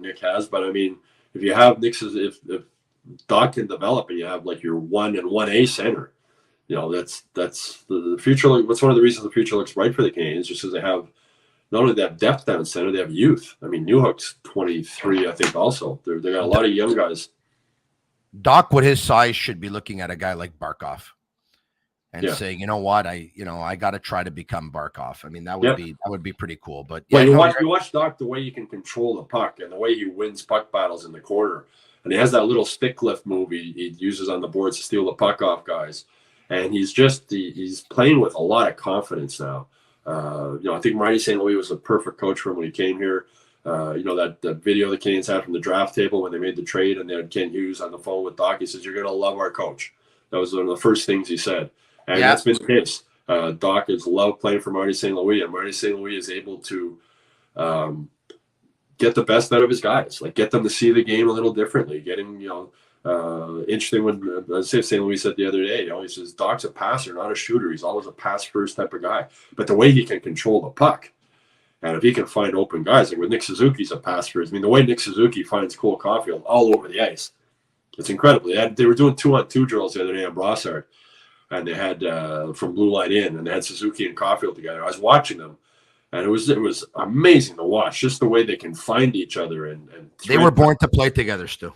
Nick has. But I mean, if you have Nick, if Dach can develop and you have like your 1 and 1A center, that's the future. That's one of the reasons the future looks bright for the Canadiens, just because they have not only that depth down center, they have youth. I mean, Newhook's 23, I think. Also, they got a lot of young guys. Dach, with his size, should be looking at a guy like Barkov and saying, you know what, I got to try to become Barkov. I mean, that would be pretty cool. But you watch Dach, the way he can control the puck and the way he wins puck battles in the corner, and he has that little stick lift move he uses on the boards to steal the puck off guys, and he's playing with a lot of confidence now. I think Marty St. Louis was a perfect coach for him when he came here. That video the Canadiens had from the draft table when they made the trade, and they had Ken Hughes on the phone with Dach. He says, "You're going to love our coach." That was one of the first things he said. And that's been the case. Dach has loved playing for Marty St. Louis, and Marty St. Louis is able to get the best out of his guys, like get them to see the game a little differently, getting, interesting when St. Louis said the other day, he says, Dach's a passer, not a shooter. He's always a pass-first type of guy. But the way he can control the puck, and if he can find open guys, like with Nick Suzuki's a pass-first. I mean, the way Nick Suzuki finds Cole Caulfield all over the ice, it's incredible. They were doing 2-on-2 drills the other day on Brassard. And they had from blue line in, and they had Suzuki and Caulfield together. I was watching them, and it was amazing to watch, just the way they can find each other. And they were born to play together, Stu.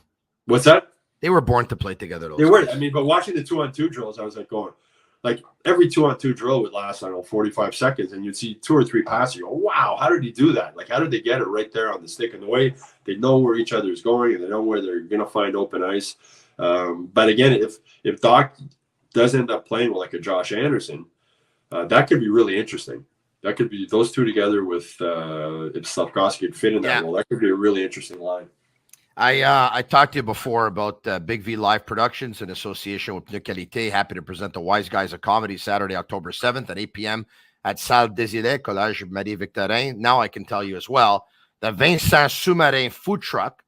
What's that? They were born to play together. They were. I mean, but watching the 2-on-2 drills, I was like every 2-on-2 drill would last, 45 seconds, and you'd see 2 or 3 passes. You go, wow, how did he do that? Like, how did they get it right there on the stick? And the way they know where each other is going, and they know where they're going to find open ice. But again, if Dach does end up playing with like a Josh Anderson, that could be really interesting. That could be those two together with if Slafkovsky could fit in that role. That could be a really interesting line. I talked to you before about Big V Live Productions in association with Pneu Qualité. Happy to present the Wise Guys of Comedy Saturday, October 7th at 8 p.m. at Salle Désilets, Collège Marie-Victorin. Now I can tell you as well, the Vincent Soumarin food truck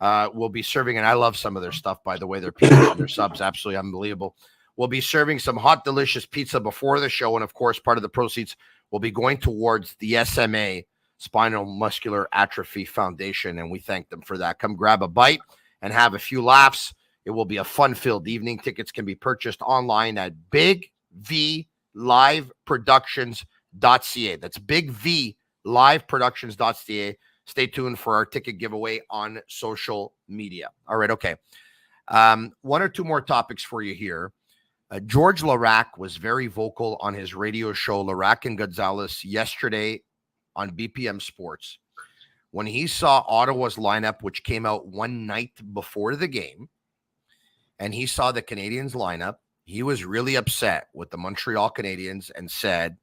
will be serving, and I love some of their stuff, by the way. Their pizzas and their subs, absolutely unbelievable. We'll be serving some hot, delicious pizza before the show. And, of course, part of the proceeds will be going towards the SMA, Spinal Muscular Atrophy Foundation. And we thank them for that. Come grab a bite and have a few laughs. It will be a fun-filled evening. Tickets can be purchased online at bigvliveproductions.ca. That's bigvliveproductions.ca. Stay tuned for our ticket giveaway on social media. All right, okay. One or two more topics for you here. George Larac was very vocal on his radio show, Larac and Gonzalez, yesterday on BPM Sports. When he saw Ottawa's lineup, which came out one night before the game, and he saw the Canadiens lineup, he was really upset with the Montreal Canadiens and said,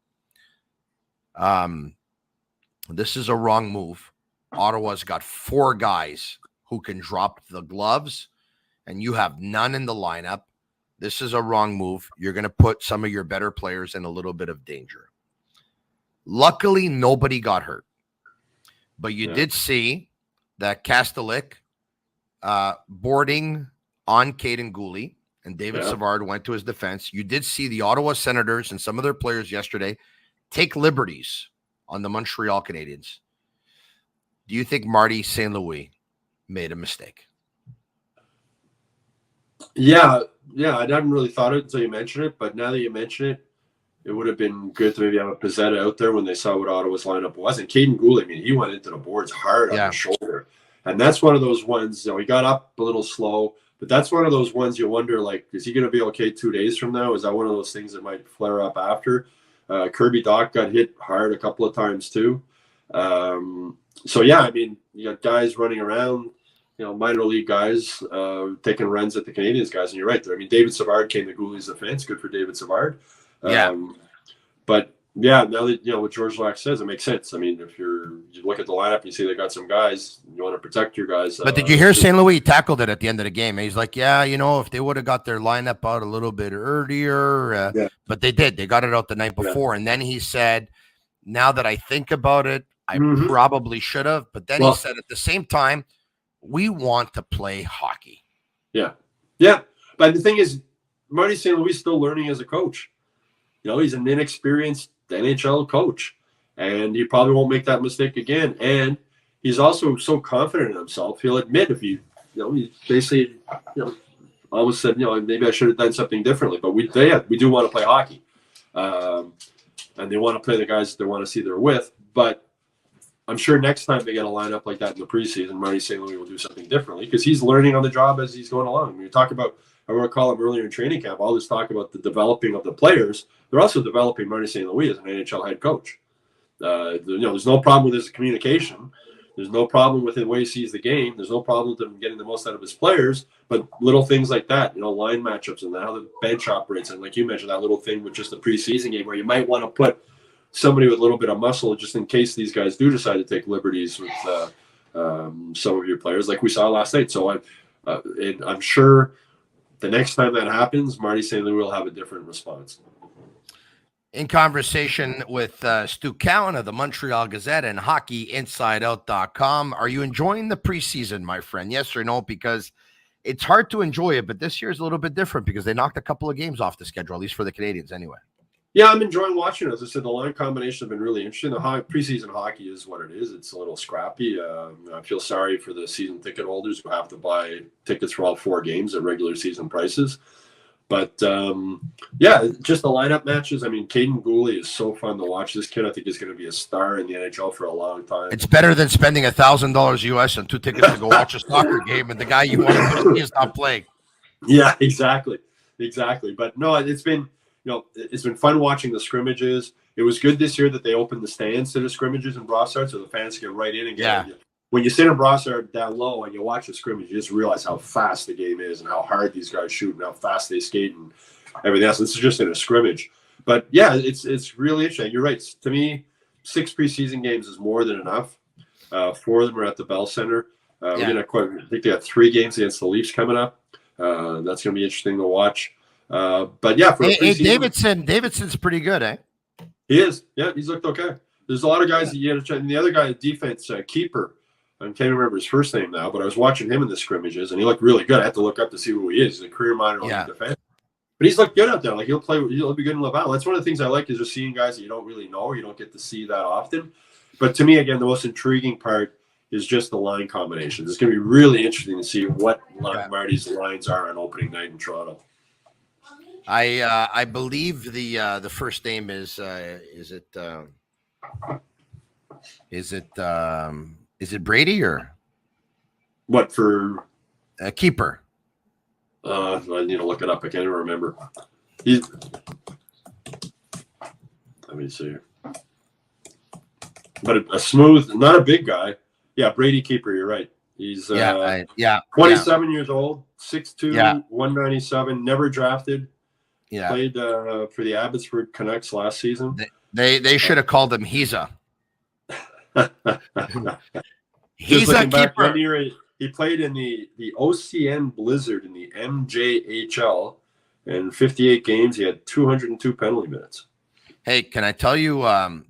This is a wrong move. Ottawa's got 4 guys who can drop the gloves, and you have none in the lineup. This is a wrong move. You're going to put some of your better players in a little bit of danger. Luckily, nobody got hurt. But you did see that Kastelik boarding on Caden Gooley, and David Savard went to his defense. You did see the Ottawa Senators and some of their players yesterday take liberties on the Montreal Canadiens. Do you think Marty St. Louis made a mistake? Yeah, I hadn't really thought of it until you mentioned it, but now that you mention it, it would have been good to maybe have a Pizzetta out there when they saw what Ottawa's lineup was. And Caden Gooley, I mean, he went into the boards hard on the shoulder. And that's one of those ones, he got up a little slow, but that's one of those ones you wonder, like, is he going to be okay 2 days from now? Is that one of those things that might flare up after? Kirby Doc got hit hard a couple of times too. So, yeah, I mean, you got guys running around, minor league guys taking runs at the Canadiens guys, and you're right there. I mean, David Savard came to Gooley's defense. Good for David Savard. But yeah, now that what Juraj Slafkovsky says, it makes sense. I mean, if you look at the lineup and you see they got some guys, you want to protect your guys. But did you hear St. Louis tackled it at the end of the game? He's like, if they would have got their lineup out a little bit earlier, but they did. They got it out the night before, and then he said, "Now that I think about it, I probably should have." But then he said, at the same time, we want to play hockey. Yeah. But the thing is, Marty St. Louis is still learning as a coach. He's an inexperienced NHL coach, and he probably won't make that mistake again. And he's also so confident in himself. He'll admit if he basically, almost said, maybe I should have done something differently. But we do want to play hockey, and they want to play the guys that they want to see they're with. But I'm sure next time they get a lineup like that in the preseason, Marty St. Louis will do something differently because he's learning on the job as he's going along. When you talk about, I want to call him earlier in training camp, all this talk about the developing of the players. They're also developing Marty St. Louis as an NHL head coach. There's no problem with his communication. There's no problem with the way he sees the game. There's no problem with him getting the most out of his players. But little things like that, line matchups and how the bench operates. And like you mentioned, that little thing with just the preseason game where you might want to put somebody with a little bit of muscle just in case these guys do decide to take liberties with some of your players like we saw last night. So I'm sure the next time that happens, Marty St. Louis will have a different response. In conversation with Stu Cowan of the Montreal Gazette and HockeyInsideOut.com, are you enjoying the preseason, my friend? Yes or no? Because it's hard to enjoy it, but this year is a little bit different because they knocked a couple of games off the schedule, at least for the Canadiens anyway. Yeah, I'm enjoying watching it. As I said, the line combination has been really interesting. The preseason hockey is what it is. It's a little scrappy. I feel sorry for the season ticket holders who have to buy tickets for all 4 games at regular season prices. But, just the lineup matches. I mean, Caden Gooley is so fun to watch. This kid, I think, is going to be a star in the NHL for a long time. It's better than spending $1,000 US on 2 tickets to go watch a soccer game and the guy you want to see is not playing. Yeah, exactly. But, no, it's been fun watching the scrimmages. It was good this year that they opened the stands to the scrimmages in Brossard so the fans get right in and get it. When you sit in Brossard down low and you watch the scrimmage, you just realize how fast the game is and how hard these guys shoot and how fast they skate and everything else. This is just in a scrimmage. But, yeah, it's really interesting. You're right. To me, 6 preseason games is more than enough. 4 of them are at the Bell Center. I think they got 3 games against the Leafs coming up. That's going to be interesting to watch. But, yeah. Davidson's pretty good, eh? He is. Yeah, he's looked okay. There's a lot of guys that you got to check. And the other guy, defense, keeper, I can't remember his first name now, but I was watching him in the scrimmages, and he looked really good. I had to look up to see who he is. He's a career minor league defense. But he's looked good out there. Like, he'll be good in Laval. That's one of the things I like is just seeing guys that you don't really know or you don't get to see that often. But to me, again, the most intriguing part is just the line combinations. It's going to be really interesting to see what Marty's lines are on opening night in Toronto. I believe the first name is it Brady or what for keeper? I need to look it up. I can't even remember. Let me see. But a smooth, not a big guy. Yeah, Brady keeper. You're right. He's 27 years old, 6'2", 197, never drafted. Yeah, played for the Abbotsford Canucks last season. They should have called him Heza. He's a back keeper. one year, he played in the OCN Blizzard in the MJHL, and 58 games. He had 202 penalty minutes. Hey, can I tell you an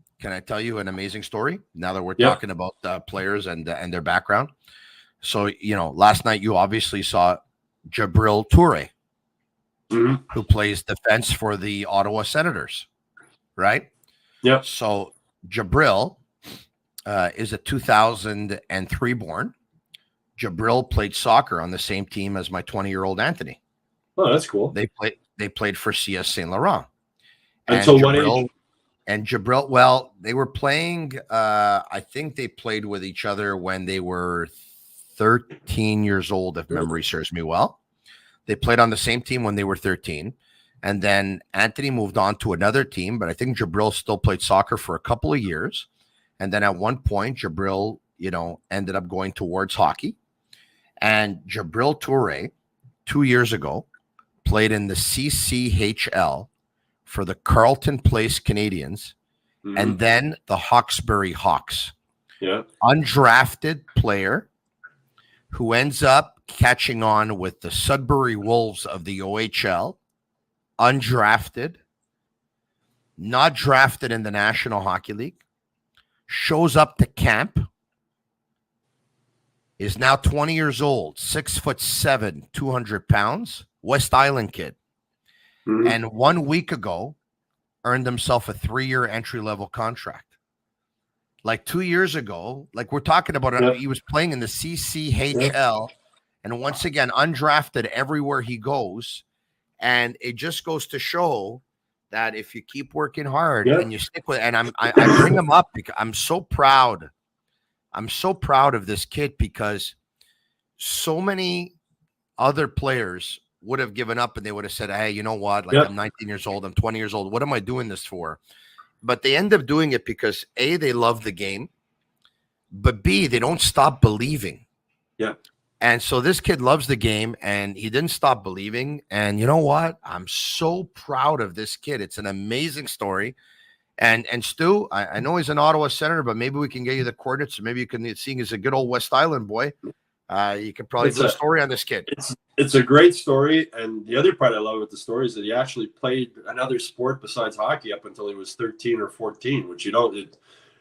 amazing story? Now that we're talking about players and their background. So, last night you obviously saw Jabril Toure, who plays defense for the Ottawa Senators, right? Yeah. So Jabril is a 2003 born. Jabril played soccer on the same team as my 20-year-old Anthony. Oh, that's cool. They played for CS Saint Laurent. Until what age? And Jabril, well, they were playing. I think they played with each other when they were 13 years old, if memory serves me well. They played on the same team when they were 13. And then Anthony moved on to another team, but I think Jabril still played soccer for a couple of years. And then at one point, Jabril, ended up going towards hockey. And Jabril Toure, 2 years ago, played in the CCHL for the Carleton Place Canadians and then the Hawkesbury Hawks. Yeah. Undrafted player who ends up catching on with the Sudbury Wolves of the OHL. Undrafted, not drafted in the National Hockey League, shows up to camp, is now 20 years old, 6'7", 200 pounds, West Island kid. And 1 week ago earned himself a 3-year entry-level contract. Like 2 years ago, like we're talking about, he was playing in the CCHL, and once again, undrafted everywhere he goes. And it just goes to show that if you keep working hard and you stick with, and I bring him up because I'm so proud. I'm so proud of this kid because so many other players would have given up and they would have said, hey, you know what? Like I'm 19 years old. I'm 20 years old. What am I doing this for? But they end up doing it because A, they love the game, but B, they don't stop believing. Yeah. And so this kid loves the game and he didn't stop believing. And you know what? I'm so proud of this kid. It's an amazing story. And Stu, I know he's an Ottawa Senator, but maybe we can get you the coordinates. Maybe you can, seeing he's a good old West Island boy, you could probably do a story on this kid. It's a great story. And the other part I love with the story is that he actually played another sport besides hockey up until he was 13 or 14, which you don't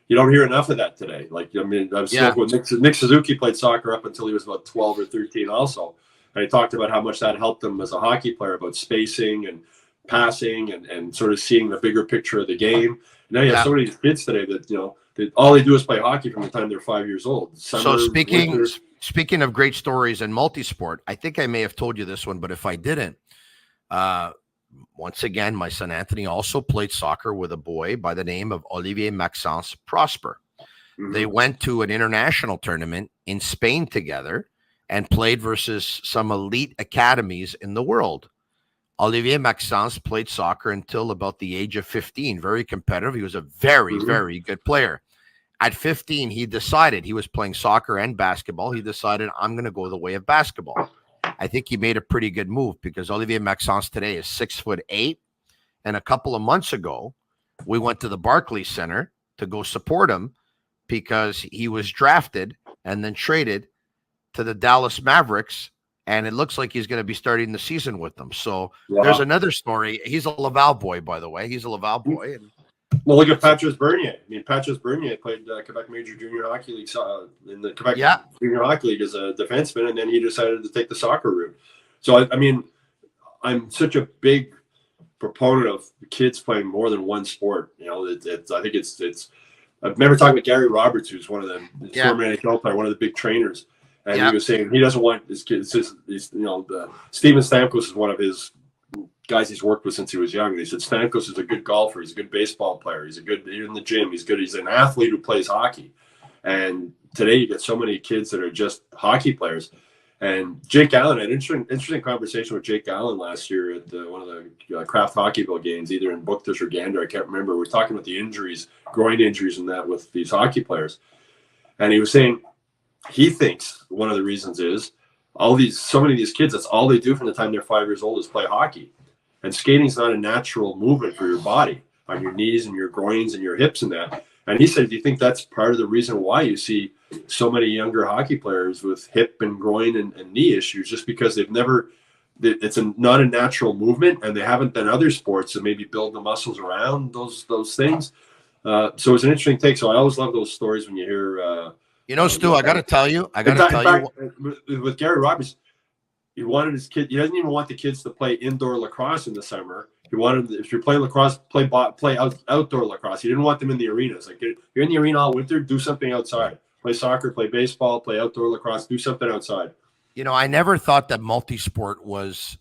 hear enough of that today. Like, I mean, I've spoken with Nick Suzuki played soccer up until he was about 12 or 13 also. And he talked about how much that helped him as a hockey player, about spacing and passing and sort of seeing the bigger picture of the game. And now you have so many kids today that, that all they do is play hockey from the time they're 5 years old. So speaking of great stories and multi-sport, I think I may have told you this one, but if I didn't, once again, my son Anthony also played soccer with a boy by the name of Olivier Maxence Prosper. They went to an international tournament in Spain together and played versus some elite academies in the world. Olivier Maxence played soccer until about the age of 15, very competitive. He was a very, very good player. At 15, he decided he was playing soccer and basketball. He decided, I'm going to go the way of basketball. I think he made a pretty good move because Olivier Maxence today is 6'8". And a couple of months ago, we went to the Barclays Center to go support him because he was drafted and then traded to the Dallas Mavericks. And it looks like he's going to be starting the season with them. So there's another story. He's a Laval boy, by the way. He's a Laval boy. Well, look at Patrice Bernier. I mean, Patrice Bernier played Quebec Major Junior Hockey League in the Quebec Junior Hockey League as a defenseman, and then he decided to take the soccer route. So, I mean, I'm such a big proponent of kids playing more than one sport. I think it's. I remember talking with Gary Roberts, who's one of the former NHL player, one of the big trainers, and he was saying he doesn't want his kids. Steven Stamkos is one of his guys he's worked with since he was young. He said Stamkos is a good golfer. He's a good baseball player. He's in the gym. He's good. He's an athlete who plays hockey. And today you get so many kids that are just hockey players. And Jake Allen, I had an interesting conversation with Jake Allen last year at one of the Kraft Hockeyville games, either in Booktis or Gander. I can't remember. We're talking about the injuries, groin injuries and that with these hockey players. And he was saying he thinks one of the reasons is so many of these kids, that's all they do from the time they're 5 years old is play hockey. And skating is not a natural movement for your body on your knees and your groins and your hips and that. And he said, do you think that's part of the reason why you see so many younger hockey players with hip and groin and knee issues, just because it's not a natural movement, and they haven't done other sports to maybe build the muscles around those things. So it's an interesting take. So I always love those stories when you hear. Stu, I got to tell you, with Gary Roberts, he wanted his kid. He doesn't even want the kids to play indoor lacrosse in the summer. He wanted, if you're playing lacrosse, play outdoor lacrosse. He didn't want them in the arenas. Like, you're in the arena all winter, do something outside. Play soccer, play baseball, play outdoor lacrosse, do something outside. I never thought that multi-sport was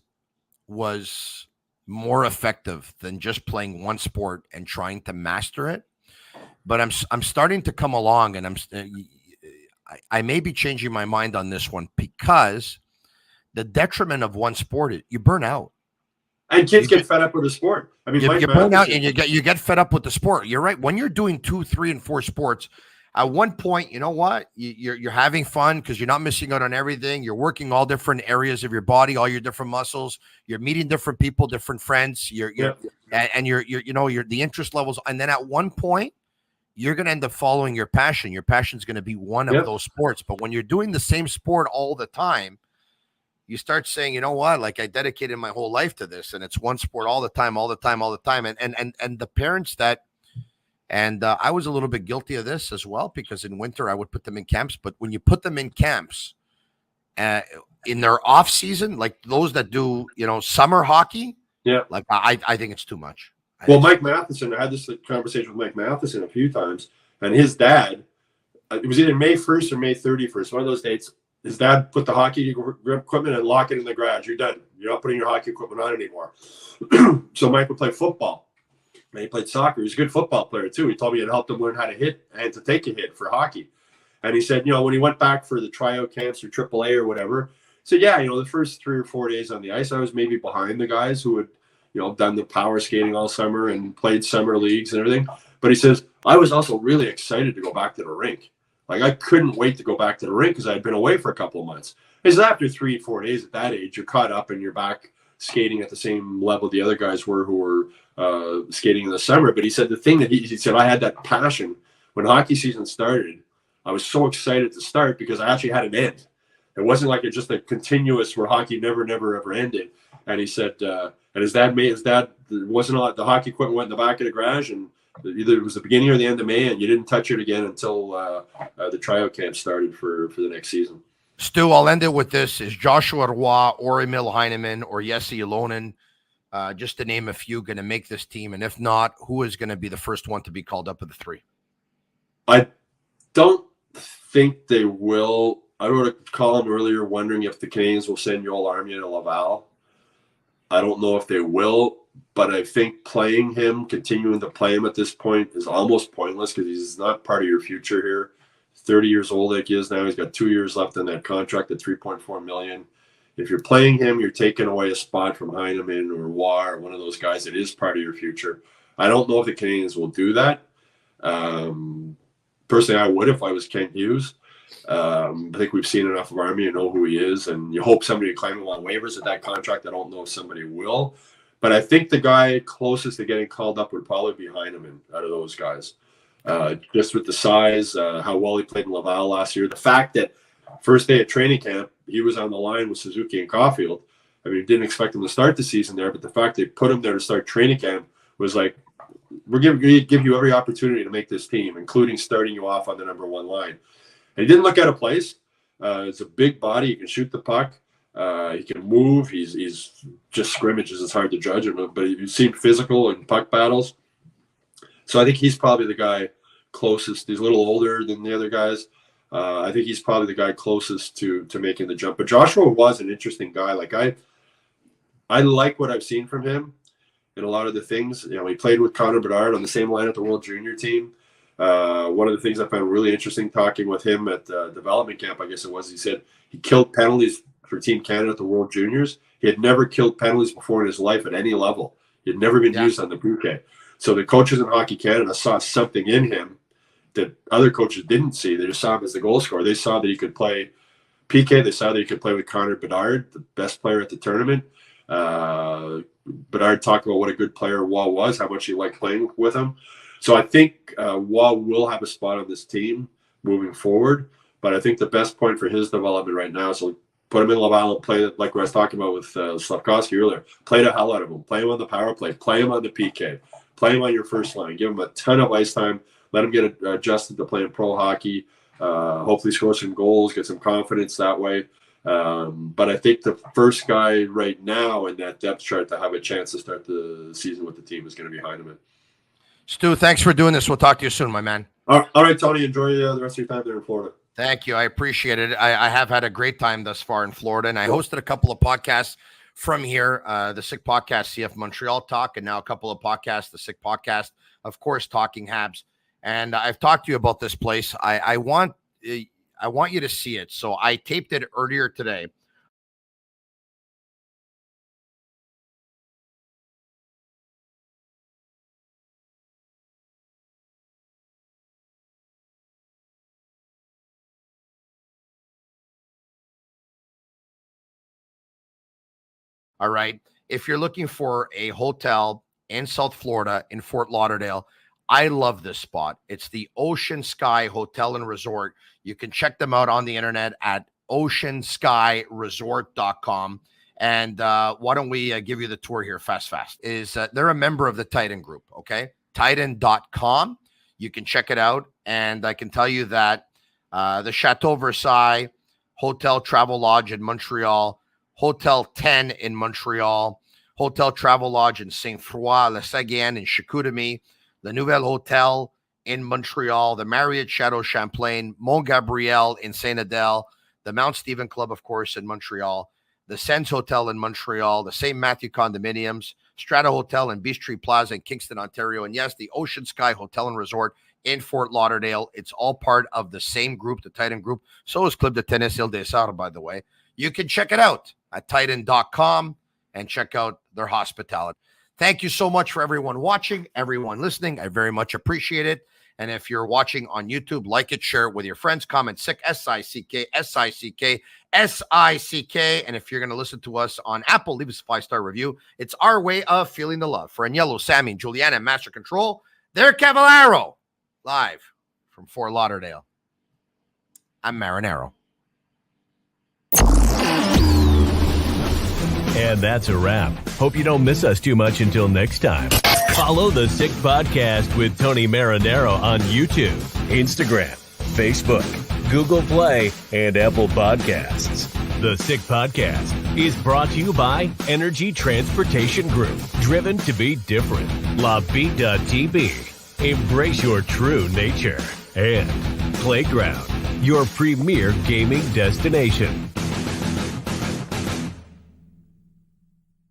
more effective than just playing one sport and trying to master it. But I'm starting to come along, and I may be changing my mind on this one, because the detriment of one sport is you burn out. And kids get fed up with the sport. I mean, you burn out, and you get fed up with the sport. You're right. When you're doing 2, 3, and 4 sports, at one point, you know what? You're having fun because you're not missing out on everything. You're working all different areas of your body, all your different muscles. You're meeting different people, different friends. You're the interest levels. And then at one point, you're going to end up following your passion. Your passion is going to be one of those sports. But when you're doing the same sport all the time, you start saying, you know what, like, I dedicated my whole life to this, and it's one sport all the time. And the parents that, and I was a little bit guilty of this as well, because in winter I would put them in camps. But when you put them in camps in their off season, like those that do, summer hockey, like I think it's too much. Well, Mike Matheson, I had this conversation with Mike Matheson a few times, and his dad, it was either May 1st or May 31st, one of those dates. His dad put the hockey equipment and lock it in the garage. You're done. You're not putting your hockey equipment on anymore. So Mike would play football. And he played soccer. He was a good football player, too. He told me it helped him learn how to hit and to take a hit for hockey. And he said, when he went back for the tryout camps or AAA or whatever, he said, the first 3 or 4 days on the ice, I was maybe behind the guys who had, done the power skating all summer and played summer leagues and everything. But he says, I was also really excited to go back to the rink. Like, I couldn't wait to go back to the rink because I'd been away for a couple of months. Because after 3 or 4 days at that age, you're caught up and you're back skating at the same level the other guys were who were skating in the summer. But he said the thing that he said, I had that passion when hockey season started. I was so excited to start because I actually had an end. It wasn't like it's just a continuous where hockey never, ever ended. And he said, and his dad wasn't all, the hockey equipment went in the back of the garage, and either it was the beginning or the end of May, and you didn't touch it again until the tryout camp started for the next season. Stu, I'll end it with this. Is Joshua Roy or Emil Heineman or Jesse Alonen, just to name a few, going to make this team? And if not, who is going to be the first one to be called up of the 3? I don't think they will. I wrote a column earlier wondering if the Canadians will send Joel Armia to Laval. I don't know if they will, but I think continuing to play him at this point is almost pointless because he's not part of your future here. 30 years old like he is now. He's got 2 years left in that contract at $3.4 million. If you're playing him, you're taking away a spot from Heineman or Waugh or one of those guys that is part of your future. I don't know if the Canadians will do that. Personally, I would if I was Kent Hughes. I think we've seen enough of Army to know who he is, and you hope somebody will claim him on waivers at that contract. I don't know if somebody will, but I think the guy closest to getting called up would probably be Heineman out of those guys. Just with the size, how well he played in Laval last year, the fact that first day at training camp, he was on the line with Suzuki and Caulfield. I mean, didn't expect him to start the season there, but the fact they put him there to start training camp was like, we're going to give you every opportunity to make this team, including starting you off on the number 1 line. And he didn't look out of place. It's a big body. He can shoot the puck. He can move. He's just scrimmages. It's hard to judge him, but he seemed physical in puck battles. So I think he's probably the guy closest. He's a little older than the other guys. I think he's probably the guy closest to making the jump. But Joshua was an interesting guy. Like I like what I've seen from him in a lot of the things. He played with Connor Bedard on the same line at the World Junior team. One of the things I found really interesting talking with him at development camp, I guess it was, he said he killed penalties for Team Canada at the World Juniors. He had never killed penalties before in his life at any level. He had never been used on the bouquet. So the coaches in Hockey Canada saw something in him that other coaches didn't see. They just saw him as the goal scorer. They saw that he could play PK. They saw that he could play with Connor Bedard, the best player at the tournament. Bedard talked about what a good player Wall was, how much he liked playing with him. So I think Waugh will have a spot on this team moving forward, but I think the best point for his development right now, so put him in Laval and play like I was talking about with Slafkovsky earlier. Play the hell out of him. Play him on the power play. Play him on the PK. Play him on your first line. Give him a ton of ice time. Let him get adjusted to playing pro hockey. Hopefully score some goals, get some confidence that way. But I think the first guy right now in that depth chart to have a chance to start the season with the team is going to be Heineman. Stu, thanks for doing this. We'll talk to you soon, my man. All right, Tony. Enjoy the rest of your time there in Florida. Thank you. I appreciate it. I have had a great time thus far in Florida, and I hosted a couple of podcasts from here, the Sick Podcast, CF Montreal Talk, and now a couple of podcasts, the Sick Podcast, of course, Talking Habs. And I've talked to you about this place. I want you to see it. So I taped it earlier today. All right. If you're looking for a hotel in South Florida, in Fort Lauderdale, I love this spot. It's the Ocean Sky Hotel and Resort. You can check them out on the internet at oceanskyresort.com. And why don't we give you the tour here fast. They're a member of the Titan Group, okay? Titan.com. You can check it out. And I can tell you that the Chateau Versailles Hotel Travel Lodge in Montreal, Hotel 10 in Montreal, Hotel Travel Lodge in Saint-Foy, Le Saguenay in Chicoutimi, the Nouvelle Hotel in Montreal, the Marriott Chateau Champlain, Mont Gabriel in Saint-Adèle, the Mount Stephen Club, of course, in Montreal, the Sens Hotel in Montreal, the St. Matthew Condominiums, Strata Hotel in Beach Plaza in Kingston, Ontario, and yes, the Ocean Sky Hotel and Resort in Fort Lauderdale. It's all part of the same group, the Titan Group. So is Club de Tennis Ile des Arts, by the way. You can check it out at titan.com and check out their hospitality. Thank you so much for everyone watching, everyone listening. I very much appreciate it. And if you're watching on YouTube, like it, share it with your friends, comment sick, S-I-C-K, S-I-C-K, S-I-C-K. And if you're going to listen to us on Apple, leave us a 5-star review. It's our way of feeling the love. For Agnello, Sammy, and Juliana, Master Control, they're Cavallaro, live from Fort Lauderdale. I'm Marinaro. And that's a wrap. Hope you don't miss us too much until next time. Follow the Sick Podcast with Tony Marinaro on YouTube, Instagram, Facebook, Google Play, and Apple Podcasts. The Sick Podcast is brought to you by Energy Transportation Group, driven to be different. LaBeat.tb, embrace your true nature. And Playground, your premier gaming destination.